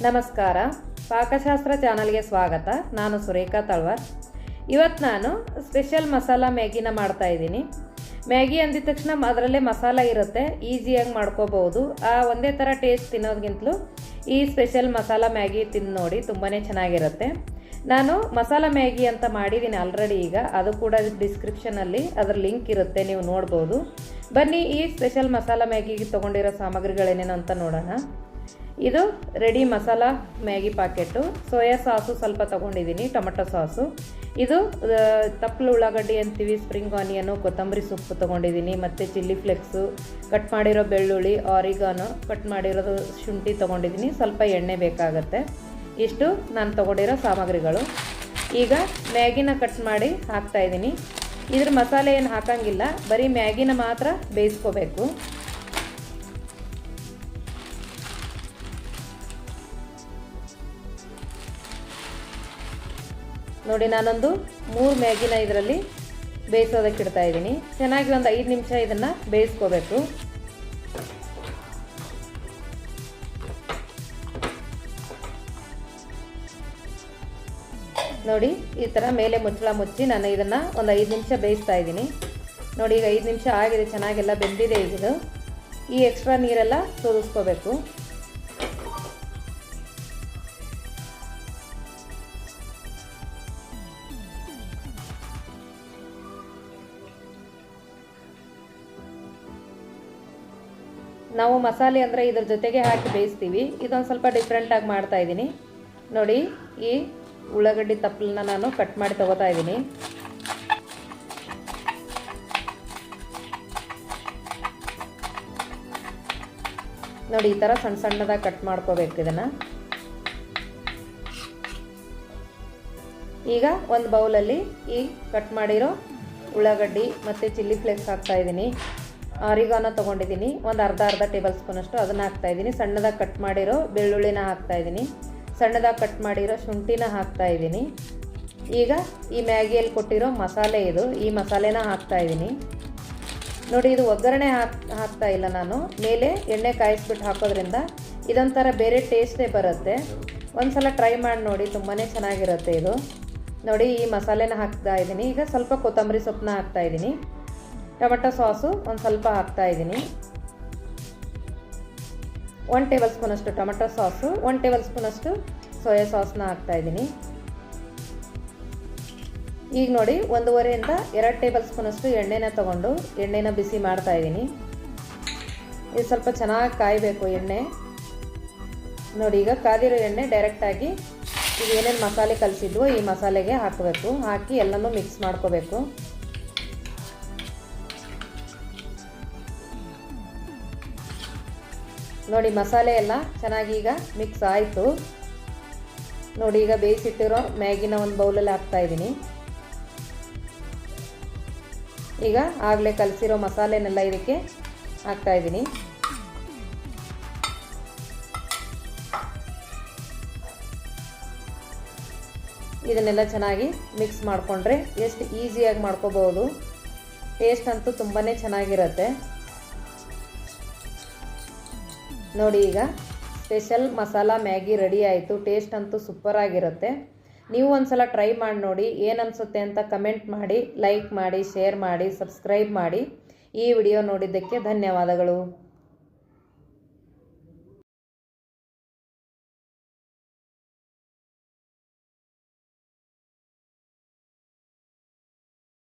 ನಮಸ್ಕಾರ, ಪಾಕಶಾಸ್ತ್ರ ಚಾನಲ್ಗೆ ಸ್ವಾಗತ. ನಾನು ಸುರೇಖಾ ತಳವಾರ್. ಇವತ್ತು ನಾನು ಸ್ಪೆಷಲ್ ಮಸಾಲ ಮ್ಯಾಗಿನ ಮಾಡ್ತಾ ಇದ್ದೀನಿ. ಮ್ಯಾಗಿ ಅಂದಿದ ತಕ್ಷಣ ಅದರಲ್ಲೇ ಮಸಾಲ ಇರುತ್ತೆ, ಈಸಿಯಾಗಿ ಮಾಡ್ಕೋಬಹುದು. ಒಂದೇ ಥರ ಟೇಸ್ಟ್ ತಿನ್ನೋದಕ್ಕಿಂತಲೂ ಈ ಸ್ಪೆಷಲ್ ಮಸಾಲ ಮ್ಯಾಗಿ ತಿಂದು ನೋಡಿ, ತುಂಬಾ ಚೆನ್ನಾಗಿರುತ್ತೆ. ನಾನು ಮಸಾಲ ಮ್ಯಾಗಿ ಅಂತ ಮಾಡಿದ್ದೀನಿ ಆಲ್ರೆಡಿ. ಈಗ ಅದು ಕೂಡ ಡಿಸ್ಕ್ರಿಪ್ಷನಲ್ಲಿ ಅದರ ಲಿಂಕ್ ಇರುತ್ತೆ, ನೀವು ನೋಡ್ಬೋದು. ಬನ್ನಿ ಈ ಸ್ಪೆಷಲ್ ಮಸಾಲ ಮ್ಯಾಗಿಗೆ ತೊಗೊಂಡಿರೋ ಸಾಮಗ್ರಿಗಳೇನೇನು ಅಂತ ನೋಡೋಣ. ಇದು ready masala Maggi packet. Soya sauce ಸ್ವಲ್ಪ ತೊಗೊಂಡಿದ್ದೀನಿ, ಟೊಮೆಟೊ ಸಾಸು. ಇದು ತಪ್ಪಲು ಉಳ್ಳಾಗಡ್ಡಿ ಅಂತೀವಿ, ಸ್ಪ್ರಿಂಗ್ ಆನಿಯನು, ಕೊತ್ತಂಬರಿ ಸೊಪ್ಪು ತೊಗೊಂಡಿದ್ದೀನಿ, ಮತ್ತು ಚಿಲ್ಲಿ ಫ್ಲೆಕ್ಸು, ಕಟ್ ಮಾಡಿರೋ ಬೆಳ್ಳುಳ್ಳಿ, ಆರಿಗಾನು, ಕಟ್ ಮಾಡಿರೋದು ಶುಂಠಿ ತೊಗೊಂಡಿದ್ದೀನಿ. ಸ್ವಲ್ಪ ಎಣ್ಣೆ ಬೇಕಾಗತ್ತೆ. ಇಷ್ಟು ನಾನು ತೊಗೊಂಡಿರೋ ಸಾಮಗ್ರಿಗಳು. ಈಗ ಮ್ಯಾಗಿನ ಕಟ್ ಮಾಡಿ ಹಾಕ್ತಾಯಿದ್ದೀನಿ. ಇದ್ರ ಮಸಾಲೆ ಏನು ಹಾಕಂಗಿಲ್ಲ, ಬರೀ ಮ್ಯಾಗಿನ ಮಾತ್ರ ಬೇಯಿಸ್ಕೋಬೇಕು. ನೋಡಿ, ನಾನೊಂದು 3 ಮ್ಯಾಗಿನ ಇದರಲ್ಲಿ ಬೇಯಿಸೋದಕ್ಕೆ ಇಡ್ತಾ ಇದ್ದೀನಿ. ಚೆನ್ನಾಗಿ ಒಂದು 5 ನಿಮಿಷ ಇದನ್ನು ಬೇಯಿಸ್ಕೋಬೇಕು. ನೋಡಿ, ಈ ಥರ ಮೇಲೆ ಮುಚ್ಚಳ ಮುಚ್ಚಿ ನಾನು ಇದನ್ನು ಒಂದು 5 ನಿಮಿಷ ಬೇಯಿಸ್ತಾ ಇದ್ದೀನಿ. ನೋಡಿ, ಈಗ 5 ನಿಮಿಷ ಆಗಿದೆ, ಚೆನ್ನಾಗೆಲ್ಲ ಬೆಂದಿದೆ. ಇದು ಈ ಎಕ್ಸ್ಟ್ರಾ ನೀರೆಲ್ಲ ಸೋದಿಸ್ಕೋಬೇಕು. ನಾವು ಮಸಾಲೆ ಅಂದರೆ ಇದ್ರ ಜೊತೆಗೆ ಹಾಕಿ ಬೇಯಿಸ್ತೀವಿ. ಇದೊಂದು ಸ್ವಲ್ಪ ಡಿಫ್ರೆಂಟಾಗಿ ಮಾಡ್ತಾ ಇದ್ದೀನಿ. ನೋಡಿ, ಈ ಉಳ್ಳಾಗಡ್ಡಿ ತಪ್ಪಲನ್ನ ನಾನು ಕಟ್ ಮಾಡಿ ತಗೋತಾ ಇದ್ದೀನಿ. ನೋಡಿ, ಈ ಥರ ಸಣ್ಣ ಸಣ್ಣದಾಗಿ ಕಟ್ ಮಾಡ್ಕೋಬೇಕು ಇದನ್ನು. ಈಗ ಒಂದು ಬೌಲಲ್ಲಿ ಈ ಕಟ್ ಮಾಡಿರೋ ಉಳ್ಳಾಗಡ್ಡಿ ಮತ್ತು ಚಿಲ್ಲಿ ಫ್ಲೇಕ್ಸ್ ಹಾಕ್ತಾ ಇದ್ದೀನಿ. ಆರಿಗಾನೋ ತೊಗೊಂಡಿದ್ದೀನಿ, ಒಂದು ಅರ್ಧ ಟೇಬಲ್ ಸ್ಪೂನಷ್ಟು ಅದನ್ನು ಹಾಕ್ತಾಯಿದ್ದೀನಿ. ಸಣ್ಣದಾಗಿ ಕಟ್ ಮಾಡಿರೋ ಬೆಳ್ಳುಳ್ಳಿನ ಹಾಕ್ತಾಯಿದ್ದೀನಿ, ಸಣ್ಣದಾಗಿ ಕಟ್ ಮಾಡಿರೋ ಶುಂಠಿನ ಹಾಕ್ತಾಯಿದ್ದೀನಿ. ಈಗ ಈ ಮ್ಯಾಗಿಯಲ್ಲಿ ಕೊಟ್ಟಿರೋ ಮಸಾಲೆ ಇದು, ಈ ಮಸಾಲೆನ ಹಾಕ್ತಾಯಿದ್ದೀನಿ. ನೋಡಿ, ಇದು ಒಗ್ಗರಣೆ ಹಾಕ್ತಾ ಇಲ್ಲ ನಾನು, ಮೇಲೆ ಎಣ್ಣೆ ಕಾಯಿಸ್ಬಿಟ್ಟು ಹಾಕೋದ್ರಿಂದ ಇದೊಂಥರ ಬೇರೆ ಟೇಸ್ಟೇ ಬರುತ್ತೆ. ಒಂದು ಸಲ ಟ್ರೈ ಮಾಡಿ ನೋಡಿ, ತುಂಬಾ ಚೆನ್ನಾಗಿರುತ್ತೆ ಇದು. ನೋಡಿ, ಈ ಮಸಾಲೆನ ಹಾಕ್ತಾ ಇದ್ದೀನಿ. ಈಗ ಸ್ವಲ್ಪ ಕೊತ್ತಂಬರಿ ಸೊಪ್ಪನ್ನ ಹಾಕ್ತಾಯಿದ್ದೀನಿ. ಟೊಮೆಟೊ ಸಾಸು ಒಂದು ಸ್ವಲ್ಪ ಹಾಕ್ತಾಯಿದ್ದೀನಿ. 1 ಟೇಬಲ್ ಸ್ಪೂನಷ್ಟು ಟೊಮೆಟೊ ಸಾಸು, 1 ಟೇಬಲ್ ಸ್ಪೂನಷ್ಟು ಸೋಯಾ ಸಾಸ್ನ ಹಾಕ್ತಾಯಿದ್ದೀನಿ. ಈಗ ನೋಡಿ, 1.5 ಇಂದ 2 ಟೇಬಲ್ ಸ್ಪೂನಷ್ಟು ಎಣ್ಣೆನ ತೊಗೊಂಡು ಎಣ್ಣೆನ ಬಿಸಿ ಮಾಡ್ತಾಯಿದ್ದೀನಿ. ಇದು ಸ್ವಲ್ಪ ಚೆನ್ನಾಗಿ ಕಾಯಬೇಕು ಎಣ್ಣೆ. ನೋಡಿ, ಈಗ ಕಾದಿರೋ ಎಣ್ಣೆ ಡೈರೆಕ್ಟಾಗಿ ಈಗ ಏನೇನು ಮಸಾಲೆ ಕಲಿಸಿದ್ವೋ ಈ ಮಸಾಲೆಗೆ ಹಾಕಬೇಕು. ಹಾಕಿ ಎಲ್ಲನೂ ಮಿಕ್ಸ್ ಮಾಡ್ಕೋಬೇಕು. ನೋಡಿ, ಮಸಾಲೆ ಎಲ್ಲ ಚೆನ್ನಾಗಿ ಈಗ ಮಿಕ್ಸ್ ಆಯಿತು. ನೋಡಿ, ಈಗ ಬೇಯಿಸಿಟ್ಟಿರೋ ಮ್ಯಾಗಿನ ಒಂದು ಬೌಲಲ್ಲಿ ಹಾಕ್ತಾಯಿದ್ದೀನಿ. ಈಗ ಆಗಲೇ ಕಲಸಿರೋ ಮಸಾಲೆನೆಲ್ಲ ಇದಕ್ಕೆ ಹಾಕ್ತಾಯಿದ್ದೀನಿ. ಇದನ್ನೆಲ್ಲ ಚೆನ್ನಾಗಿ ಮಿಕ್ಸ್ ಮಾಡಿಕೊಂಡ್ರೆ ಎಷ್ಟು ಈಸಿಯಾಗಿ ಮಾಡ್ಕೋಬೋದು. ಟೇಸ್ಟ್ ಅಂತೂ ತುಂಬಾ ಚೆನ್ನಾಗಿರುತ್ತೆ. ನೋಡಿ, ಈಗ ಸ್ಪೆಷಲ್ ಮಸಾಲ ಮ್ಯಾಗಿ ರೆಡಿ ಆಯಿತು. ಟೇಸ್ಟ್ ಅಂತೂ ಸೂಪರಾಗಿರುತ್ತೆ. ನೀವು ಒಂದು ಸಲ ಟ್ರೈ ಮಾಡಿ ನೋಡಿ, ಏನನ್ಸುತ್ತೆ ಅಂತ ಕಮೆಂಟ್ ಮಾಡಿ, ಲೈಕ್ ಮಾಡಿ, ಶೇರ್ ಮಾಡಿ, ಸಬ್ಸ್ಕ್ರೈಬ್ ಮಾಡಿ. ಈ ವಿಡಿಯೋ ನೋಡಿದ್ದಕ್ಕೆ ಧನ್ಯವಾದಗಳು.